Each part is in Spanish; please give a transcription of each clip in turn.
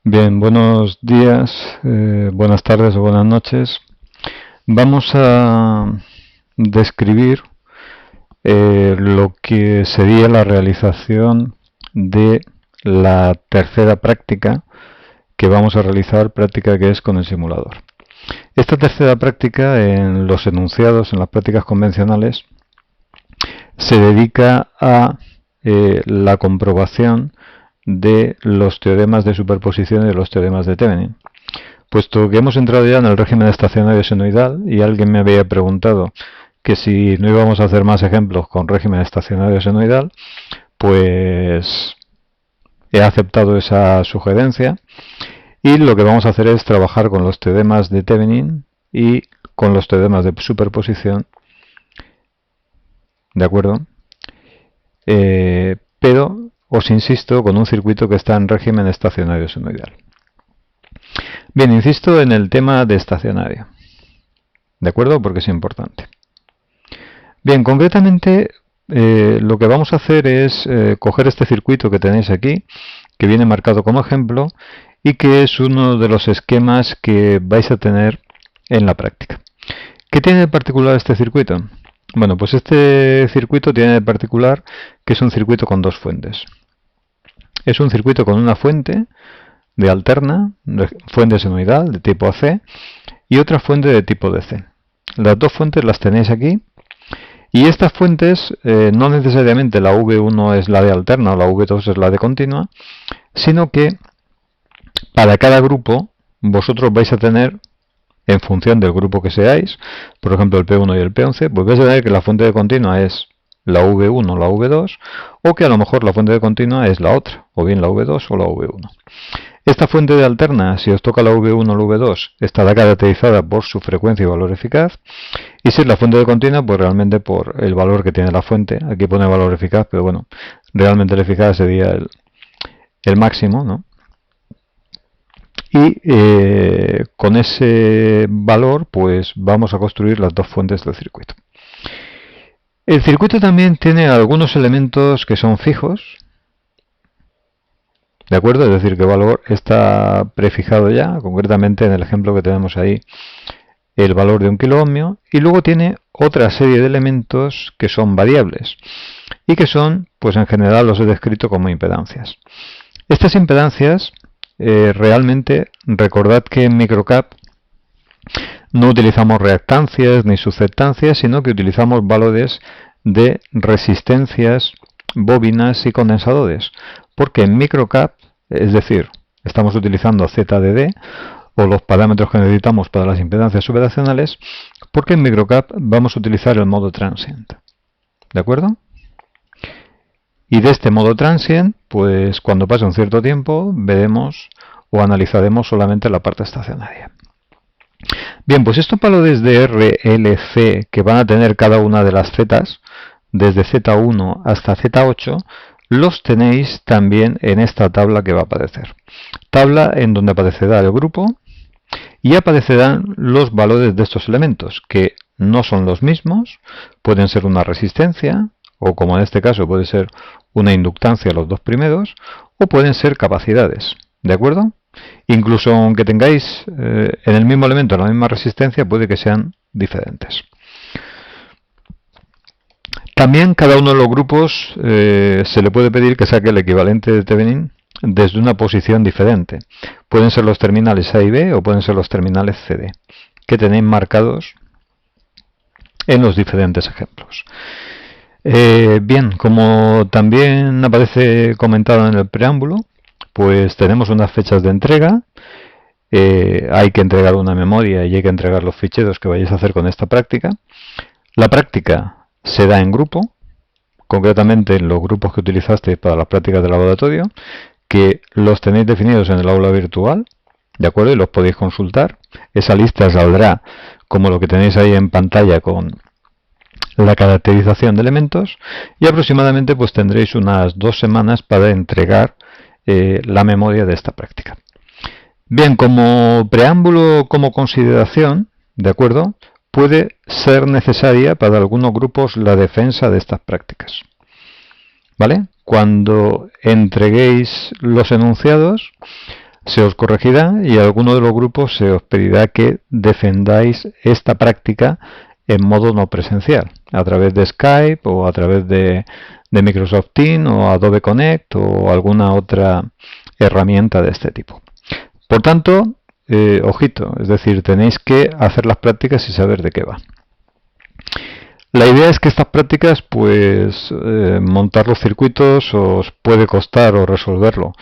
Bien, buenos días, buenas tardes o buenas noches. Vamos a describir lo que sería la realización de la tercera práctica que vamos a realizar, práctica que es con el simulador. Esta tercera práctica en los enunciados, en las prácticas convencionales, se dedica a la comprobación de los teoremas de superposición y de los teoremas de Thevenin. Puesto que hemos entrado ya en el régimen estacionario senoidal y alguien me había preguntado que si no íbamos a hacer más ejemplos con régimen estacionario senoidal, pues he aceptado esa sugerencia y lo que vamos a hacer es trabajar con los teoremas de Thevenin y con los teoremas de superposición, ¿de acuerdo? Pero os insisto con un circuito que está en régimen estacionario senoidal. Bien, insisto en el tema de estacionario, ¿de acuerdo? Porque es importante. Bien, concretamente lo que vamos a hacer es coger este circuito que tenéis aquí, que viene marcado como ejemplo y que es uno de los esquemas que vais a tener en la práctica. ¿Qué tiene de particular este circuito? Bueno, pues este circuito tiene de particular que es un circuito con dos fuentes. Es un circuito con una fuente de alterna, fuente senoidal de tipo AC, y otra fuente de tipo DC. Las dos fuentes las tenéis aquí, y estas fuentes no necesariamente la V1 es la de alterna o la V2 es la de continua, sino que para cada grupo vosotros vais a tener, en función del grupo que seáis, por ejemplo el P1 y el P11, pues vais a ver que la fuente de continua es la V1 o la V2, o que a lo mejor la fuente de continua es la otra, o bien la V2 o la V1. Esta fuente de alterna, si os toca la V1 o la V2, estará caracterizada por su frecuencia y valor eficaz, y si es la fuente de continua, pues realmente por el valor que tiene la fuente. Aquí pone valor eficaz, pero bueno, realmente el eficaz sería el máximo, ¿no? Y con ese valor pues vamos a construir las dos fuentes del circuito. El circuito también tiene algunos elementos que son fijos, ¿de acuerdo? Es decir, que el valor está prefijado ya, concretamente en el ejemplo que tenemos ahí, el valor de 1 kiloohmio, y luego tiene otra serie de elementos que son variables y que son, pues en general los he descrito como impedancias. Estas impedancias realmente, recordad que en microcap no utilizamos reactancias ni susceptancias, sino que utilizamos valores de resistencias, bobinas y condensadores, porque en microcap, es decir, estamos utilizando ZDD o los parámetros que necesitamos para las impedancias operacionales, porque en microcap vamos a utilizar el modo transient, ¿de acuerdo? Y de este modo transient, pues cuando pase un cierto tiempo, veremos o analizaremos solamente la parte estacionaria. Bien, pues estos valores de R, L, C que van a tener cada una de las zetas, desde Z1 hasta Z8, los tenéis también en esta tabla que va a aparecer. Tabla en donde aparecerá el grupo y aparecerán los valores de estos elementos, que no son los mismos, pueden ser una resistencia, o como en este caso puede ser una inductancia los dos primeros, o pueden ser capacidades, ¿de acuerdo? Incluso aunque tengáis en el mismo elemento la misma resistencia, puede que sean diferentes. También cada uno de los grupos se le puede pedir que saque el equivalente de Thevenin desde una posición diferente. Pueden ser los terminales A y B o pueden ser los terminales CD, que tenéis marcados en los diferentes ejemplos. Bien, como también aparece comentado en el preámbulo, pues tenemos unas fechas de entrega. Hay que entregar una memoria y hay que entregar los ficheros que vayáis a hacer con esta práctica. La práctica se da en grupo, concretamente en los grupos que utilizasteis para las prácticas de laboratorio, que los tenéis definidos en el aula virtual, ¿de acuerdo? Y los podéis consultar. Esa lista saldrá como lo que tenéis ahí en pantalla con la caracterización de elementos, y aproximadamente pues tendréis unas 2 semanas para entregar la memoria de esta práctica. Bien, como preámbulo, como consideración, ¿de acuerdo? Puede ser necesaria para algunos grupos la defensa de estas prácticas, ¿vale? Cuando entreguéis los enunciados, se os corregirá y a alguno de los grupos se os pedirá que defendáis esta práctica en modo no presencial, a través de Skype o a través de Microsoft Teams o Adobe Connect o alguna otra herramienta de este tipo. Por tanto, ojito, es decir, tenéis que hacer las prácticas y saber de qué va. La idea es que estas prácticas, pues, montar los circuitos os puede costar o resolverlo.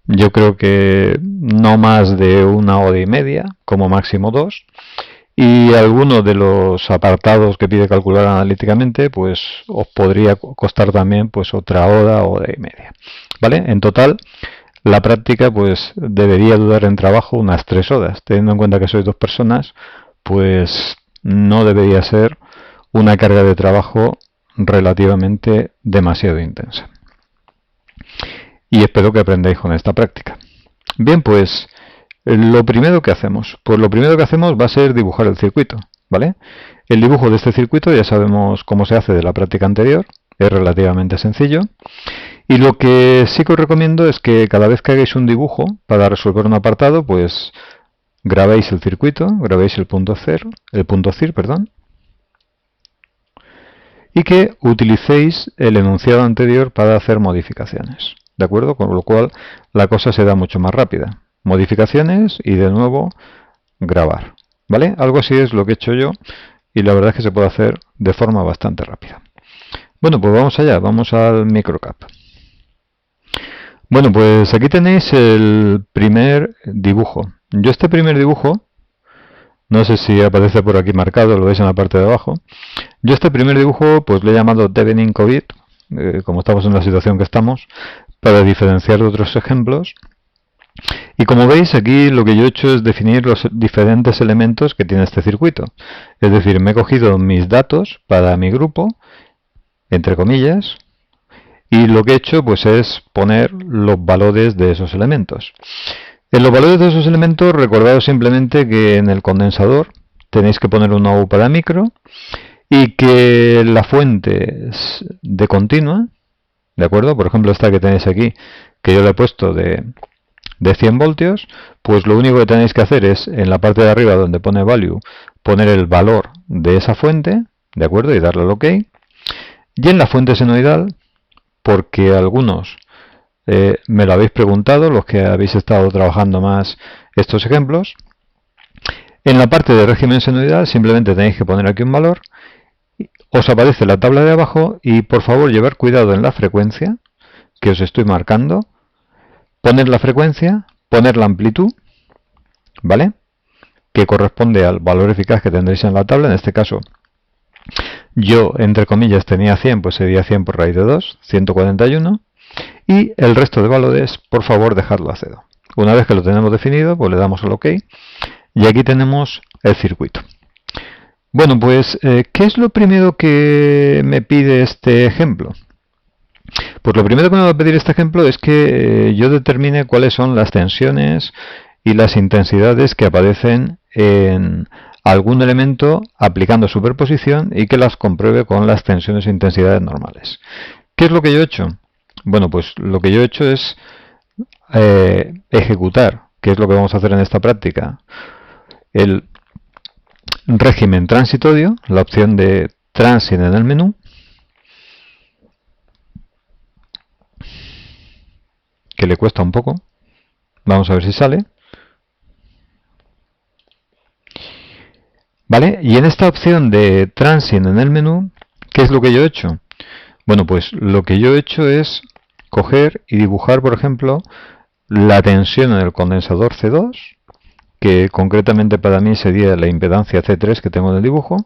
Yo creo que no más de 1 hora y media, como máximo 2. Y alguno de los apartados que pide calcular analíticamente, pues os podría costar también pues otra hora, hora y media. ¿Vale? En total, la práctica pues debería durar en trabajo unas 3 horas. Teniendo en cuenta que sois 2 personas, pues no debería ser una carga de trabajo relativamente demasiado intensa. Y espero que aprendáis con esta práctica. Bien, pues lo primero que hacemos, va a ser dibujar el circuito, ¿vale? El dibujo de este circuito ya sabemos cómo se hace de la práctica anterior, es relativamente sencillo. Y lo que sí que os recomiendo es que cada vez que hagáis un dibujo para resolver un apartado, pues grabéis el circuito, grabéis el punto CIR, perdón, y que utilicéis el enunciado anterior para hacer modificaciones, ¿de acuerdo? Con lo cual la cosa será mucho más rápida. Modificaciones y de nuevo grabar, ¿vale? Algo así es lo que he hecho yo y la verdad es que se puede hacer de forma bastante rápida. Bueno, pues vamos allá, vamos al microcap. Bueno, pues aquí tenéis el primer dibujo. Yo este primer dibujo, no sé si aparece por aquí marcado, lo veis en la parte de abajo. Yo este primer dibujo pues le he llamado Devening COVID, como estamos en la situación que estamos, para diferenciar de otros ejemplos. Y como veis aquí lo que yo he hecho es definir los diferentes elementos que tiene este circuito. Es decir, me he cogido mis datos para mi grupo, entre comillas, y lo que he hecho pues es poner los valores de esos elementos. En los valores de esos elementos recordaos simplemente que en el condensador tenéis que poner una U para micro y que la fuente es de continua, ¿de acuerdo? Por ejemplo esta que tenéis aquí, que yo le he puesto de 100 voltios, pues lo único que tenéis que hacer es en la parte de arriba donde pone value poner el valor de esa fuente, ¿de acuerdo? Y darle al OK. Y en la fuente senoidal, porque algunos me lo habéis preguntado, los que habéis estado trabajando más estos ejemplos, en la parte de régimen senoidal simplemente tenéis que poner aquí un valor, os aparece la tabla de abajo y por favor llevar cuidado en la frecuencia que os estoy marcando, poner la frecuencia, poner la amplitud, ¿vale? Que corresponde al valor eficaz que tendréis en la tabla, en este caso yo, entre comillas, tenía 100, pues sería 100 por raíz de 2, 141. Y el resto de valores, por favor, dejadlo a 0. Una vez que lo tenemos definido, pues le damos al OK. Y aquí tenemos el circuito. Bueno, pues, ¿qué es lo primero que me pide este ejemplo? Pues lo primero que me va a pedir este ejemplo es que yo determine cuáles son las tensiones y las intensidades que aparecen en algún elemento aplicando superposición y que las compruebe con las tensiones e intensidades normales. ¿Qué es lo que yo he hecho? Bueno, pues lo que yo he hecho es ejecutar, que es lo que vamos a hacer en esta práctica, el régimen transitorio, la opción de Transit en el menú, que le cuesta un poco. Vamos a ver si sale. ¿Vale? Y en esta opción de Transit en el menú, ¿qué es lo que yo he hecho? Bueno, pues lo que yo he hecho es coger y dibujar, por ejemplo, la tensión en el condensador C2, que concretamente para mí sería la impedancia C3 que tengo en el dibujo,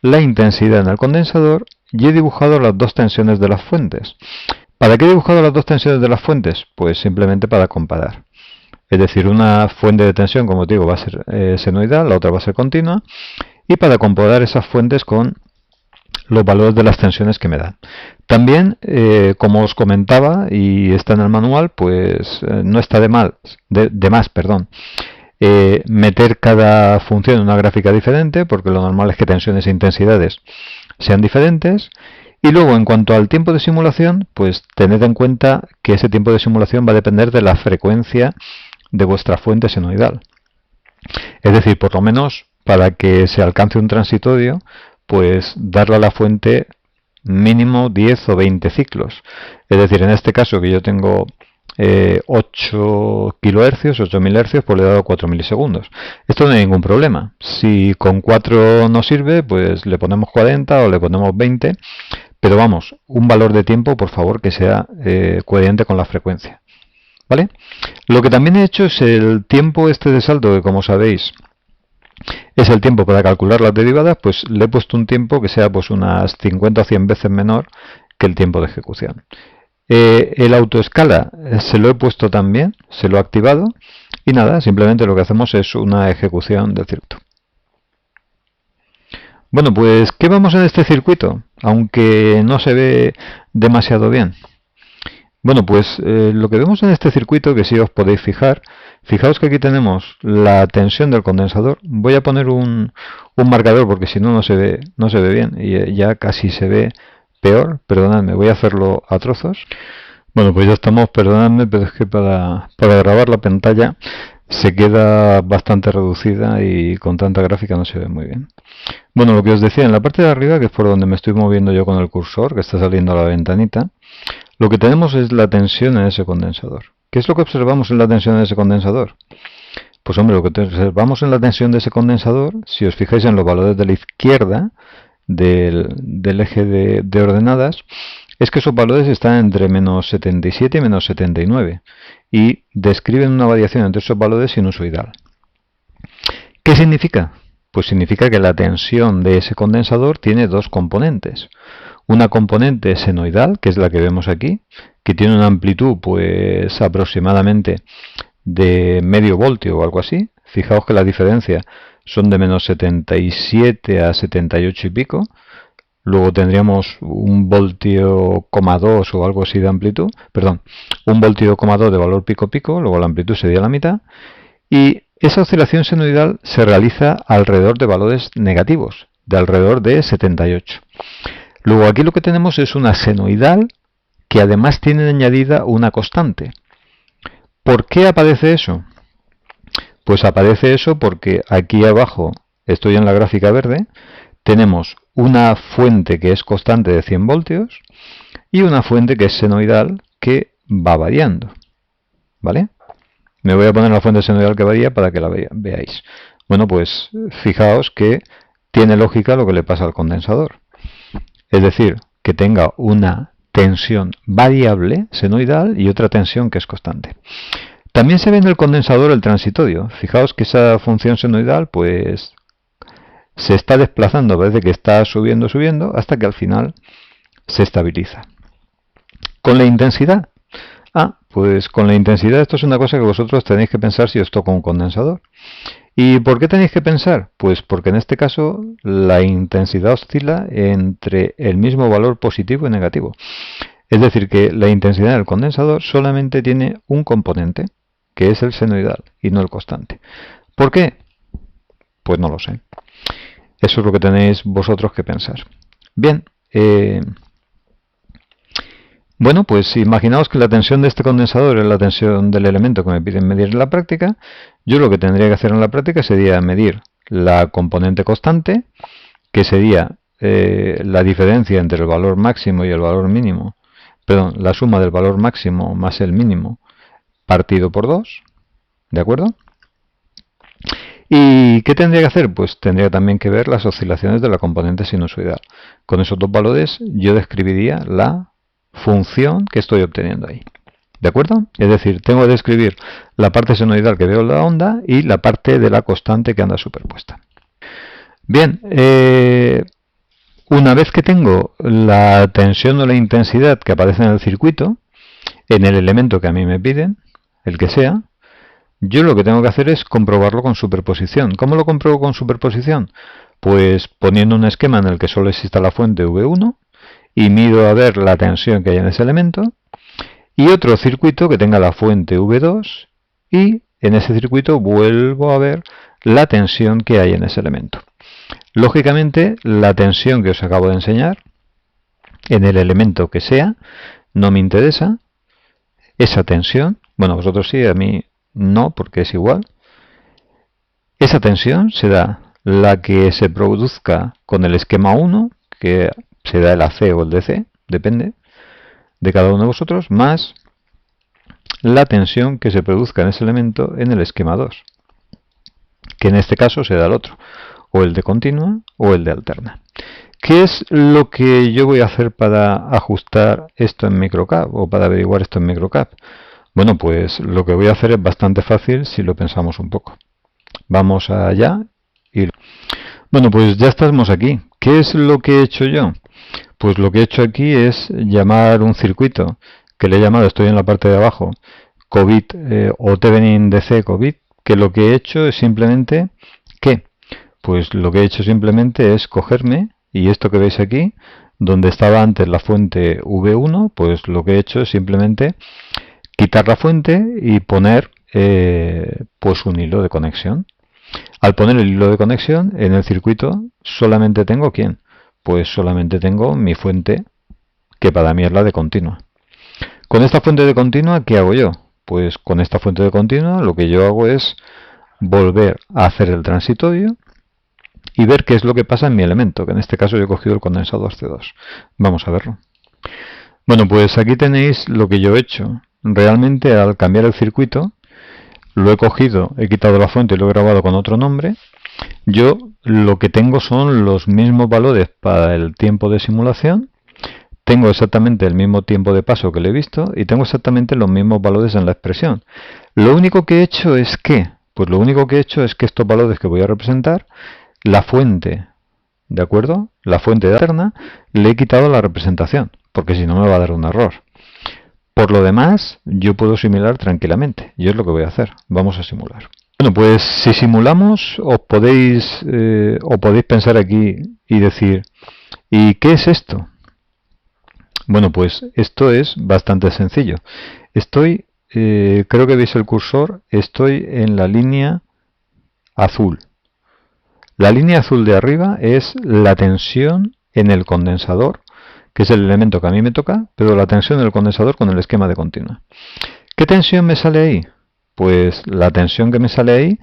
la intensidad en el condensador, y he dibujado las dos tensiones de las fuentes. ¿Para qué he dibujado las dos tensiones de las fuentes? Pues simplemente para comparar. Es decir, una fuente de tensión, como os digo, va a ser senoidal, la otra va a ser continua, y para comparar esas fuentes con los valores de las tensiones que me dan. También, como os comentaba, y está en el manual, pues no está de más, meter cada función en una gráfica diferente, porque lo normal es que tensiones e intensidades sean diferentes. Y luego, en cuanto al tiempo de simulación, pues tened en cuenta que ese tiempo de simulación va a depender de la frecuencia de vuestra fuente senoidal. Es decir, por lo menos para que se alcance un transitorio, pues darle a la fuente mínimo 10 o 20 ciclos. Es decir, en este caso que yo tengo 8 kHz, 8000 Hz, pues le he dado 4 milisegundos. Esto no hay ningún problema. Si con 4 no sirve, pues le ponemos 40 o le ponemos 20. Pero vamos, un valor de tiempo, por favor, que sea coherente con la frecuencia. ¿Vale? Lo que también he hecho es el tiempo este de salto, que como sabéis es el tiempo para calcular las derivadas, pues le he puesto un tiempo que sea pues unas 50 o 100 veces menor que el tiempo de ejecución. El autoescala se lo he puesto también, se lo he activado, y nada, simplemente lo que hacemos es una ejecución del circuito. Bueno, pues ¿qué vemos en este circuito? Aunque no se ve demasiado bien. Bueno, pues lo que vemos en este circuito, que si os podéis fijar, fijaos que aquí tenemos la tensión del condensador. Voy a poner un marcador porque si no, no se ve bien y ya casi se ve peor. Perdonadme, voy a hacerlo a trozos. Bueno, pues ya estamos, perdonadme, pero es que para grabar la pantalla se queda bastante reducida y con tanta gráfica no se ve muy bien. Bueno, lo que os decía, en la parte de arriba, que es por donde me estoy moviendo yo con el cursor, que está saliendo a la ventanita, lo que tenemos es la tensión en ese condensador. ¿Qué es lo que observamos en la tensión de ese condensador? Pues hombre, lo que observamos en la tensión de ese condensador, si os fijáis en los valores de la izquierda del eje de ordenadas, es que esos valores están entre menos 77 y menos 79 y describen una variación entre esos valores sinusoidal. ¿Qué significa? Pues significa que la tensión de ese condensador tiene dos componentes. Una componente senoidal, que es la que vemos aquí, que tiene una amplitud pues aproximadamente de medio voltio o algo así. Fijaos que la diferencia son de menos 77 a 78 y pico. Luego tendríamos un voltio, 2 o algo así de amplitud. Perdón, un voltio, 2 de valor pico, luego la amplitud sería la mitad. Y esa oscilación senoidal se realiza alrededor de valores negativos, de alrededor de 78. Luego aquí lo que tenemos es una senoidal que además tiene añadida una constante. ¿Por qué aparece eso? Pues aparece eso porque aquí abajo, estoy en la gráfica verde, tenemos una fuente que es constante de 100 voltios y una fuente que es senoidal que va variando. ¿Vale? Me voy a poner la fuente senoidal que varía para que la veáis. Bueno, pues fijaos que tiene lógica lo que le pasa al condensador. Es decir, que tenga una tensión variable senoidal y otra tensión que es constante. También se ve en el condensador el transitorio. Fijaos que esa función senoidal pues se está desplazando, parece que está subiendo hasta que al final se estabiliza. Con la intensidad. Pues con la intensidad esto es una cosa que vosotros tenéis que pensar si os toca un condensador. ¿Y por qué tenéis que pensar? Pues porque en este caso la intensidad oscila entre el mismo valor positivo y negativo. Es decir, que la intensidad del condensador solamente tiene un componente, que es el senoidal, y no el constante. ¿Por qué? Pues no lo sé. Eso es lo que tenéis vosotros que pensar. Bien, bueno, pues imaginaos que la tensión de este condensador es la tensión del elemento que me piden medir en la práctica. Yo lo que tendría que hacer en la práctica sería medir la componente constante, que sería la diferencia entre el valor máximo y el valor mínimo, perdón, la suma del valor máximo más el mínimo partido por 2, ¿de acuerdo? ¿Y qué tendría que hacer? Pues tendría también que ver las oscilaciones de la componente sinusoidal. Con esos dos valores yo describiría la función que estoy obteniendo ahí. ¿De acuerdo? Es decir, tengo que describir la parte senoidal que veo en la onda y la parte de la constante que anda superpuesta. Bien, una vez que tengo la tensión o la intensidad que aparece en el circuito, en el elemento que a mí me piden, el que sea, yo lo que tengo que hacer es comprobarlo con superposición. ¿Cómo lo compruebo con superposición? Pues poniendo un esquema en el que solo exista la fuente V1 y mido a ver la tensión que hay en ese elemento, y otro circuito que tenga la fuente V2 y en ese circuito vuelvo a ver la tensión que hay en ese elemento. Lógicamente, la tensión que os acabo de enseñar en el elemento que sea no me interesa. Esa tensión, bueno, vosotros sí, a mí No, porque es igual. Esa tensión será la que se produzca con el esquema 1, que será el AC o el DC, depende de cada uno de vosotros, más la tensión que se produzca en ese elemento en el esquema 2, que en este caso será el otro, o el de continua o el de alterna. ¿Qué es lo que yo voy a hacer para ajustar esto en microcap o para averiguar esto en microcap? Bueno, pues lo que voy a hacer es bastante fácil si lo pensamos un poco. Vamos allá y... Bueno, pues ya estamos aquí. ¿Qué es lo que he hecho yo? Pues lo que he hecho aquí es llamar un circuito que le he llamado, estoy en la parte de abajo, COVID o Thevenin DC COVID, que lo que he hecho es simplemente, ¿qué? Pues lo que he hecho simplemente es cogerme, y esto que veis aquí, donde estaba antes la fuente V1, pues lo que he hecho es simplemente quitar la fuente y poner pues un hilo de conexión. Al poner el hilo de conexión en el circuito solamente tengo ¿quién? Pues solamente tengo mi fuente, que para mí es la de continua. Con esta fuente de continua, ¿qué hago yo? Pues con esta fuente de continua lo que yo hago es volver a hacer el transitorio y ver qué es lo que pasa en mi elemento, que en este caso yo he cogido el condensador C2. Vamos a verlo. Bueno, pues aquí tenéis lo que yo he hecho. Realmente al cambiar el circuito, lo he cogido, he quitado la fuente y lo he grabado con otro nombre. Yo lo que tengo son los mismos valores para el tiempo de simulación. Tengo exactamente el mismo tiempo de paso que le he visto y tengo exactamente los mismos valores en la expresión. Lo único que he hecho es que, pues lo único que he hecho es que estos valores que voy a representar, la fuente, ¿de acuerdo? La fuente de alterna, le he quitado la representación, porque si no me va a dar un error. Por lo demás, yo puedo simular tranquilamente, y es lo que voy a hacer. Vamos a simular. Bueno, pues si simulamos, os podéis pensar aquí y decir, ¿y qué es esto? Bueno, pues esto es bastante sencillo. Creo que veis el cursor, estoy en la línea azul. La línea azul de arriba es la tensión en el condensador, que es el elemento que a mí me toca, pero la tensión del condensador con el esquema de continua. ¿Qué tensión me sale ahí? Pues la tensión que me sale ahí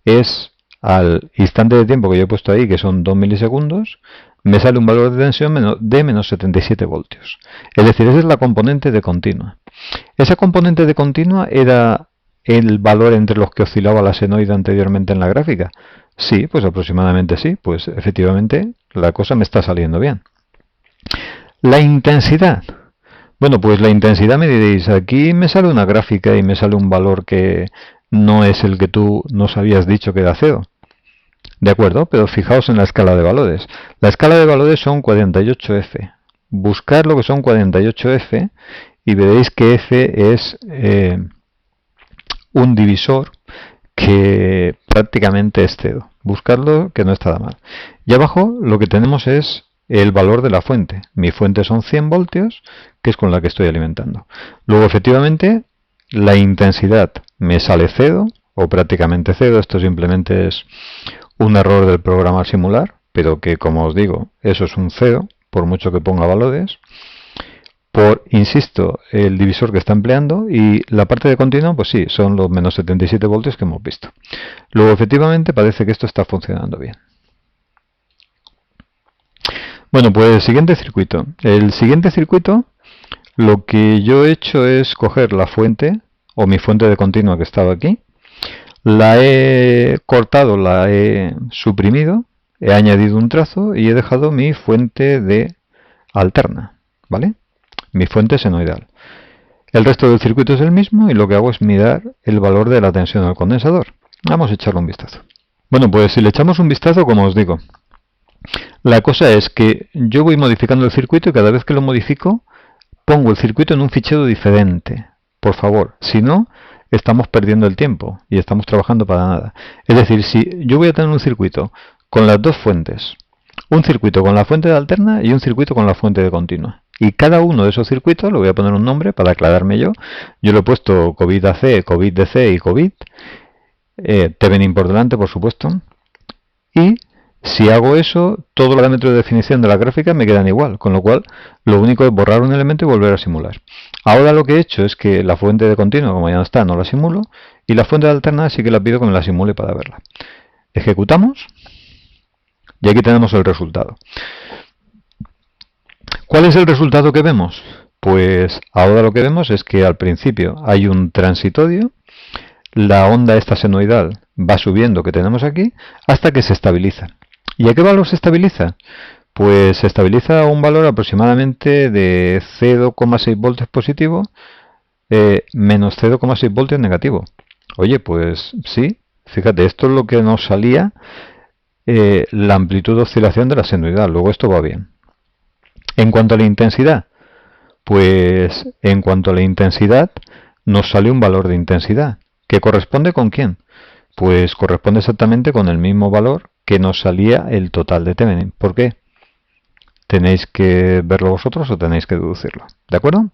es al instante de tiempo que yo he puesto ahí, que son 2 milisegundos, me sale un valor de tensión de menos 77 voltios. Es decir, esa es la componente de continua. Esa componente de continua era el valor entre los que oscilaba la senoide anteriormente en la gráfica. Sí, pues aproximadamente sí, pues efectivamente la cosa me está saliendo bien. La intensidad. Bueno, pues la intensidad me diréis, aquí me sale una gráfica y me sale un valor que no es el que tú nos habías dicho que era 0. De acuerdo, pero fijaos en la escala de valores. La escala de valores son 48F. Buscar lo que son 48F y veréis que F es un divisor que prácticamente es 0. Buscarlo, que no está nada mal. Y abajo lo que tenemos es el valor de la fuente. Mi fuente son 100 voltios, que es con la que estoy alimentando. Luego, efectivamente, la intensidad me sale 0, o prácticamente 0. Esto simplemente es un error del programa al simular, pero que, como os digo, eso es un 0, por mucho que ponga valores. Por, insisto, el divisor que está empleando, y la parte de continua, pues sí, son los menos 77 voltios que hemos visto. Luego, efectivamente, parece que esto está funcionando bien. Bueno, pues el siguiente circuito. El siguiente circuito, lo que yo he hecho es coger la fuente, o mi fuente de continua que estaba aquí, la he cortado, la he suprimido, he añadido un trazo y he dejado mi fuente de alterna, ¿vale? Mi fuente senoidal. El resto del circuito es el mismo y lo que hago es mirar el valor de la tensión del condensador. Vamos a echarle un vistazo. Bueno, pues si le echamos un vistazo, como os digo, la cosa es que yo voy modificando el circuito y cada vez que lo modifico pongo el circuito en un fichero diferente. Por favor, si no, estamos perdiendo el tiempo y estamos trabajando para nada. Es decir, si yo voy a tener un circuito con las dos fuentes, un circuito con la fuente de alterna y un circuito con la fuente de continua. Y cada uno de esos circuitos, le voy a poner un nombre para aclararme yo. Yo le he puesto COVID AC, COVID DC y COVID. Thevenin por delante, por supuesto. Y si hago eso, todos los parámetros de definición de la gráfica me quedan igual, con lo cual lo único es borrar un elemento y volver a simular. Ahora lo que he hecho es que la fuente de continua, como ya no está, no la simulo, Y la fuente alterna sí que la pido que me la simule para verla. Ejecutamos y aquí tenemos el resultado. ¿Cuál es el resultado que vemos? Pues ahora lo que vemos es que al principio hay un transitorio, la onda esta senoidal va subiendo que tenemos aquí hasta que se estabiliza. ¿Y a qué valor se estabiliza? Pues se estabiliza a un valor aproximadamente de 0,6 voltios positivo menos 0,6 voltios negativo. Oye, pues sí, fíjate, esto es lo que nos salía la amplitud de oscilación de la senoidal. Luego esto va bien. En cuanto a la intensidad, pues en cuanto a la intensidad nos sale un valor de intensidad. ¿Que corresponde con quién? Pues corresponde exactamente con el mismo valor que nos salía el total de Thevenin. ¿Por qué? ¿Tenéis que verlo vosotros o tenéis que deducirlo? ¿De acuerdo?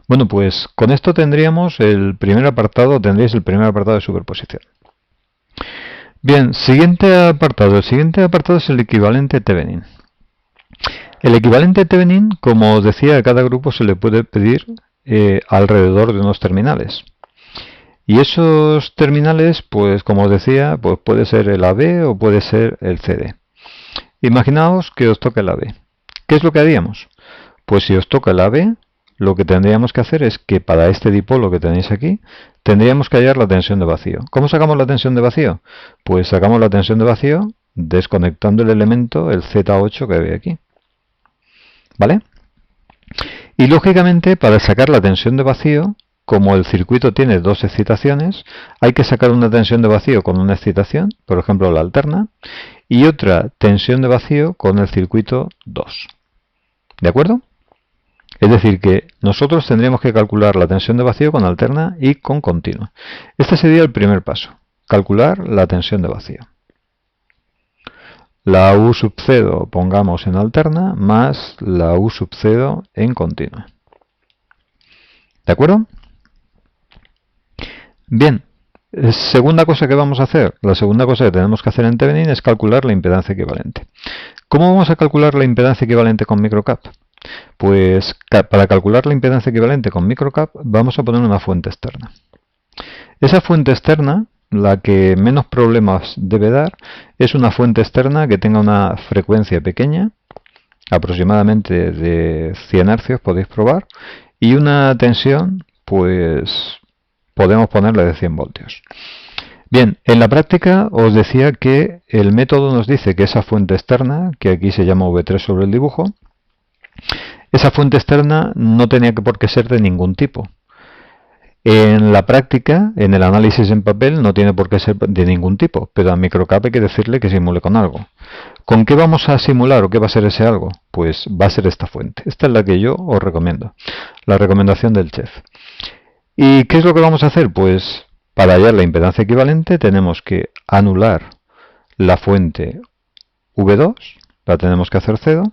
Bueno, pues con esto tendríamos el primer apartado, tendréis el primer apartado de superposición. Bien, siguiente apartado. El siguiente apartado es el equivalente Thevenin. El equivalente Thevenin, como os decía, a cada grupo se le puede pedir alrededor de unos terminales. Y esos terminales, pues como os decía, pues puede ser el AB o puede ser el CD. Imaginaos que os toca el AB. ¿Qué es lo que haríamos? Pues si os toca el AB, lo que tendríamos que hacer es que para este dipolo que tenéis aquí, tendríamos que hallar la tensión de vacío. ¿Cómo sacamos la tensión de vacío? Pues sacamos la tensión de vacío desconectando el elemento, el Z8 que ve aquí. ¿Vale? Y lógicamente, para sacar la tensión de vacío, como el circuito tiene dos excitaciones, hay que sacar una tensión de vacío con una excitación, por ejemplo la alterna, y otra tensión de vacío con el circuito 2. ¿De acuerdo? Es decir, que nosotros tendríamos que calcular la tensión de vacío con alterna y con continua. Este sería el primer paso, calcular la tensión de vacío. La U sub 0 pongamos en alterna más la U sub 0 en continua. ¿De acuerdo? Bien, segunda cosa que vamos a hacer. La segunda cosa que tenemos que hacer en Thevenin es calcular la impedancia equivalente. ¿Cómo vamos a calcular la impedancia equivalente con microcap? Pues para calcular la impedancia equivalente con microcap vamos a poner una fuente externa. Esa fuente externa, la que menos problemas debe dar, es una fuente externa que tenga una frecuencia pequeña, aproximadamente de 100 Hz podéis probar, y una tensión, pues podemos ponerle de 100 voltios. Bien, en la práctica os decía que el método nos dice que esa fuente externa, que aquí se llama V3 sobre el dibujo, esa fuente externa no tenía por qué ser de ningún tipo. En la práctica, en el análisis en papel, no tiene por qué ser de ningún tipo, pero a microcap hay que decirle que simule con algo. ¿Con qué vamos a simular o qué va a ser ese algo? Pues va a ser esta fuente. Esta es la que yo os recomiendo, la recomendación del chef. ¿Y qué es lo que vamos a hacer? Pues para hallar la impedancia equivalente tenemos que anular la fuente V2, la tenemos que hacer 0,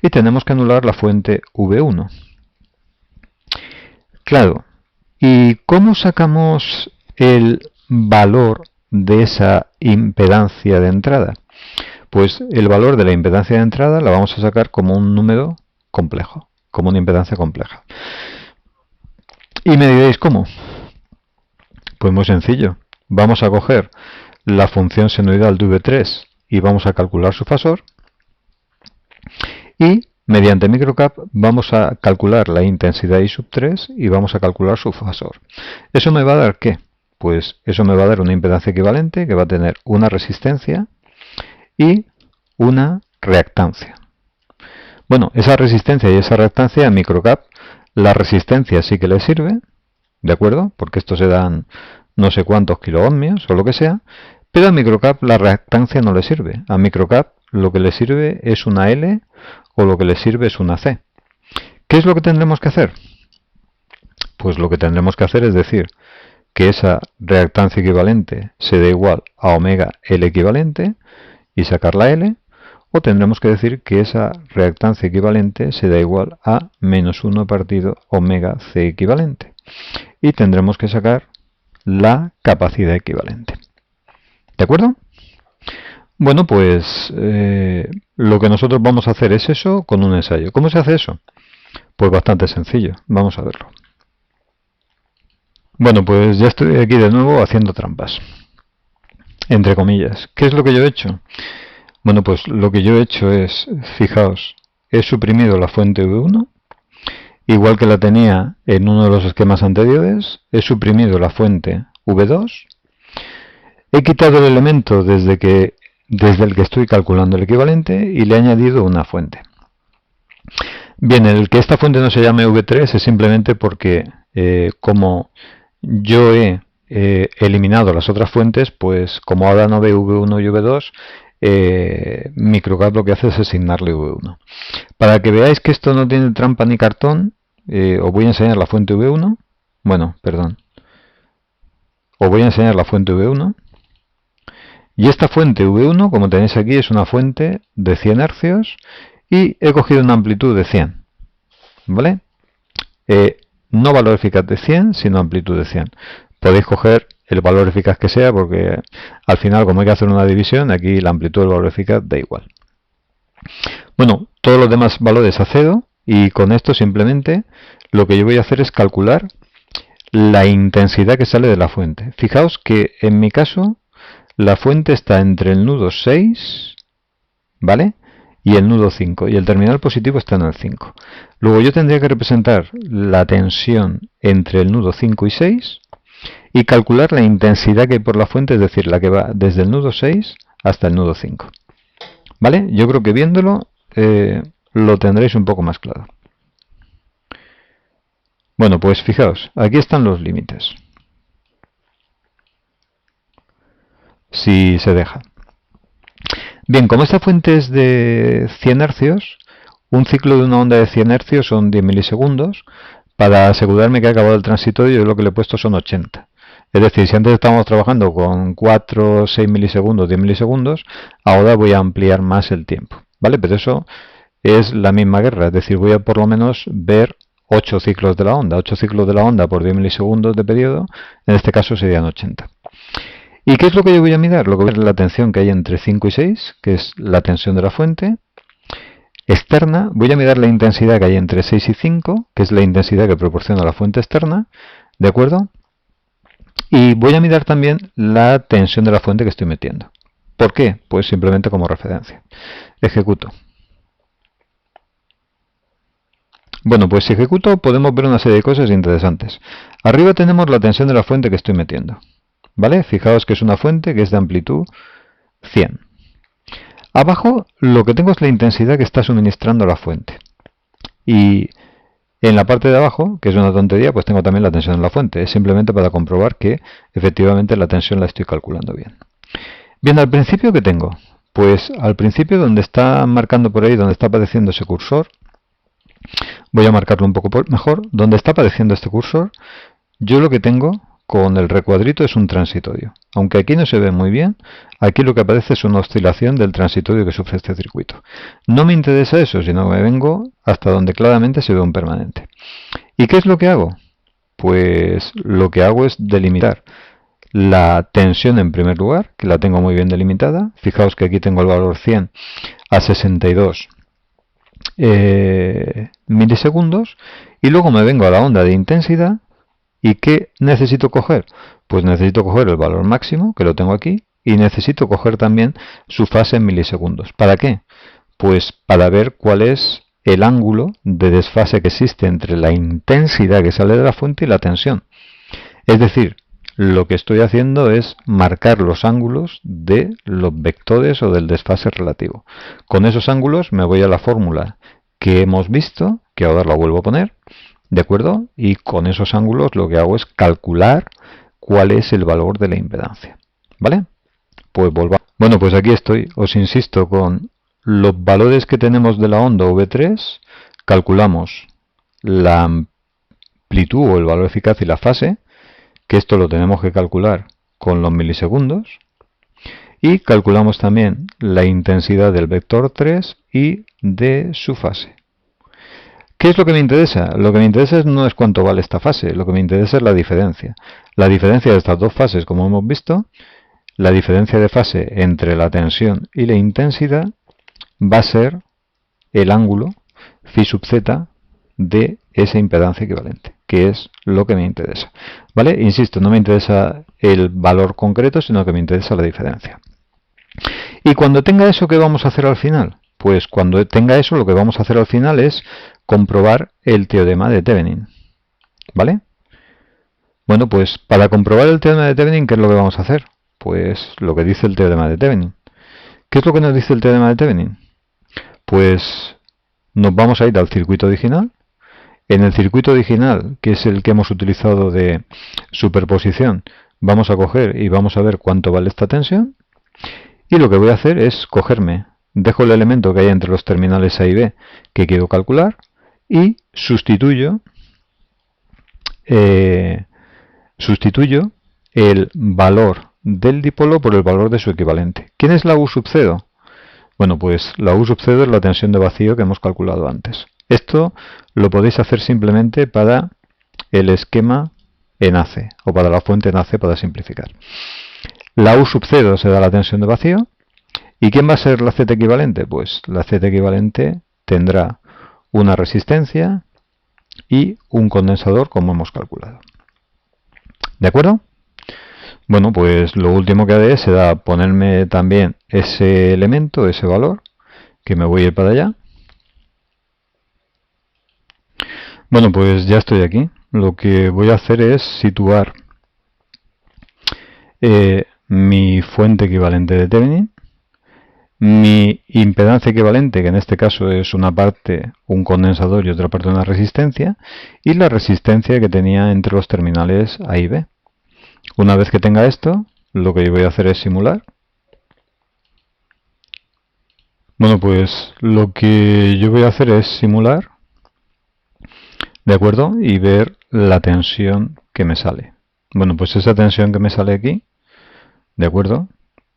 y tenemos que anular la fuente V1. Claro, ¿y cómo sacamos el valor de esa impedancia de entrada? Pues el valor de la impedancia de entrada la vamos a sacar como un número complejo, como una impedancia compleja. Y me diréis, ¿cómo? Pues muy sencillo. Vamos a coger la función senoidal de V3 y vamos a calcular su fasor. Y mediante microcap vamos a calcular la intensidad I sub 3 y vamos a calcular su fasor. ¿Eso me va a dar qué? Pues eso me va a dar una impedancia equivalente que va a tener una resistencia y una reactancia. Bueno, esa resistencia y esa reactancia en microcap, la resistencia sí que le sirve, ¿de acuerdo? Porque estos se dan no sé cuántos kiloohmios o lo que sea, pero a microcap la reactancia no le sirve. A microcap lo que le sirve es una L o lo que le sirve es una C. ¿Qué es lo que tendremos que hacer? Pues lo que tendremos que hacer es decir que esa reactancia equivalente se da igual a omega L equivalente y sacar la L, o tendremos que decir que esa reactancia equivalente se da igual a menos 1 partido omega C equivalente. Y tendremos que sacar la capacidad equivalente. ¿De acuerdo? Bueno, pues lo que nosotros vamos a hacer es eso con un ensayo. ¿Cómo se hace eso? Pues bastante sencillo. Vamos a verlo. Bueno, pues ya estoy aquí de nuevo haciendo trampas, entre comillas. ¿Qué es lo que yo he hecho? Bueno, pues lo que yo he hecho es, fijaos, he suprimido la fuente V1, igual que la tenía en uno de los esquemas anteriores, he suprimido la fuente V2, he quitado el elemento desde el que estoy calculando el equivalente y le he añadido una fuente. Bien, el que esta fuente no se llame V3 es simplemente porque como yo he eliminado las otras fuentes, pues como ahora no ve V1 y V2, Microcad lo que hace es asignarle V1. Para que veáis que esto no tiene trampa ni cartón, os voy a enseñar la fuente V1. Bueno, perdón. Os voy a enseñar la fuente V1. Y esta fuente V1, como tenéis aquí, es una fuente de 100 hercios y he cogido una amplitud de 100. ¿Vale? No valor eficaz de 100, sino amplitud de 100. Podéis coger el valor eficaz que sea, porque al final, como hay que hacer una división, aquí la amplitud del valor eficaz da igual. Bueno, todos los demás valores a 0, y con esto simplemente lo que yo voy a hacer es calcular la intensidad que sale de la fuente. Fijaos que en mi caso la fuente está entre el nudo 6, ¿vale?, y el nudo 5, y el terminal positivo está en el 5. Luego yo tendría que representar la tensión entre el nudo 5 y 6 y calcular la intensidad que hay por la fuente, es decir, la que va desde el nudo 6 hasta el nudo 5. ¿Vale? Yo creo que viéndolo lo tendréis un poco más claro. Bueno, pues fijaos, aquí están los límites. Si se deja. Bien, como esta fuente es de 100 hercios, un ciclo de una onda de 100 hercios son 10 milisegundos. Para asegurarme que ha acabado el transitorio, yo lo que le he puesto son 80. Es decir, si antes estábamos trabajando con 4, 6 milisegundos, 10 milisegundos, ahora voy a ampliar más el tiempo. ¿Vale? Pero eso es la misma guerra, es decir, voy a por lo menos ver 8 ciclos de la onda. 8 ciclos de la onda por 10 milisegundos de periodo, en este caso serían 80. ¿Y qué es lo que yo voy a mirar? Lo que voy a ver es la tensión que hay entre 5 y 6, que es la tensión de la fuente. Externa, voy a mirar la intensidad que hay entre 6 y 5, que es la intensidad que proporciona la fuente externa, ¿de acuerdo? Y voy a mirar también la tensión de la fuente que estoy metiendo. ¿Por qué? Pues simplemente como referencia. Ejecuto. Bueno, pues si ejecuto podemos ver una serie de cosas interesantes. Arriba tenemos la tensión de la fuente que estoy metiendo. ¿Vale? Fijaos que es una fuente que es de amplitud 100. Abajo lo que tengo es la intensidad que está suministrando la fuente. Y en la parte de abajo, que es una tontería, pues tengo también la tensión de la fuente. Es simplemente para comprobar que efectivamente la tensión la estoy calculando bien. Bien, al principio, ¿qué tengo? Pues al principio, donde está marcando por ahí, donde está apareciendo ese cursor, voy a marcarlo un poco mejor. Donde está apareciendo este cursor, yo lo que tengo con el recuadrito es un transitorio. Aunque aquí no se ve muy bien, aquí lo que aparece es una oscilación del transitorio que sufre este circuito. No me interesa eso, sino que me vengo hasta donde claramente se ve un permanente. ¿Y qué es lo que hago? Pues lo que hago es delimitar la tensión en primer lugar, que la tengo muy bien delimitada. Fijaos que aquí tengo el valor 100 a 62 milisegundos, y luego me vengo a la onda de intensidad. ¿Y qué necesito coger? Pues necesito coger el valor máximo, que lo tengo aquí, y necesito coger también su fase en milisegundos. ¿Para qué? Pues para ver cuál es el ángulo de desfase que existe entre la intensidad que sale de la fuente y la tensión. Es decir, lo que estoy haciendo es marcar los ángulos de los vectores o del desfase relativo. Con esos ángulos me voy a la fórmula que hemos visto, que ahora la vuelvo a poner, ¿de acuerdo? Y con esos ángulos lo que hago es calcular cuál es el valor de la impedancia. ¿Vale? Pues volvamos. Bueno, pues aquí estoy. Os insisto con los valores que tenemos de la onda V3. Calculamos la amplitud o el valor eficaz y la fase, que esto lo tenemos que calcular con los milisegundos. Y calculamos también la intensidad del vector 3 y de su fase. ¿Qué es lo que me interesa? Lo que me interesa no es cuánto vale esta fase, lo que me interesa es la diferencia. La diferencia de estas dos fases, como hemos visto, la diferencia de fase entre la tensión y la intensidad va a ser el ángulo phi sub z de esa impedancia equivalente. que es lo que me interesa. ¿Vale? Insisto, no me interesa el valor concreto, sino que me interesa la diferencia. Y cuando tenga eso, ¿qué vamos a hacer al final? Pues cuando tenga eso, lo que vamos a hacer al final es comprobar el teorema de Thevenin. ¿Vale? Bueno, pues para comprobar el teorema de Thevenin, ¿qué es lo que vamos a hacer? Pues lo que dice el teorema de Thevenin. ¿Qué es lo que nos dice el teorema de Thevenin? Pues nos vamos a ir al circuito original. En el circuito original, que es el que hemos utilizado de superposición, vamos a coger y vamos a ver cuánto vale esta tensión. Y lo que voy a hacer es dejo el elemento que hay entre los terminales A y B que quiero calcular y sustituyo el valor del dipolo por el valor de su equivalente. ¿Quién es la U sub 0? Bueno, pues la U sub 0 es la tensión de vacío que hemos calculado antes. Esto lo podéis hacer simplemente para el esquema ENACE o para la fuente ENACE para simplificar. La U sub 0 será la tensión de vacío. ¿Y quién va a ser la Z equivalente? Pues la Z equivalente tendrá una resistencia y un condensador como hemos calculado. ¿De acuerdo? Bueno, pues lo último que haré será ponerme también ese elemento, ese valor, que me voy a ir para allá. Bueno, pues ya estoy aquí. Lo que voy a hacer es situar mi fuente equivalente de Thevenin, mi impedancia equivalente, que en este caso es una parte un condensador y otra parte una resistencia, y la resistencia que tenía entre los terminales A y B. Una vez que tenga esto, lo que yo voy a hacer es simular. Bueno, pues lo que yo voy a hacer es simular, ¿de acuerdo? Y ver la tensión que me sale. Bueno, pues esa tensión que me sale aquí, ¿de acuerdo?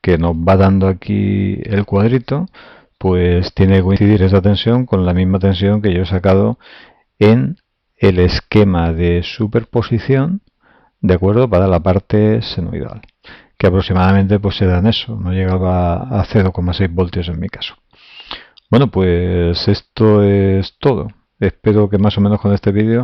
Que nos va dando aquí el cuadrito, pues tiene que coincidir esa tensión con la misma tensión que yo he sacado en el esquema de superposición, ¿de acuerdo? Para la parte senoidal, que aproximadamente pues se dan eso, no llegaba a 0,6 voltios en mi caso. Bueno, pues esto es todo. Espero que más o menos con este vídeo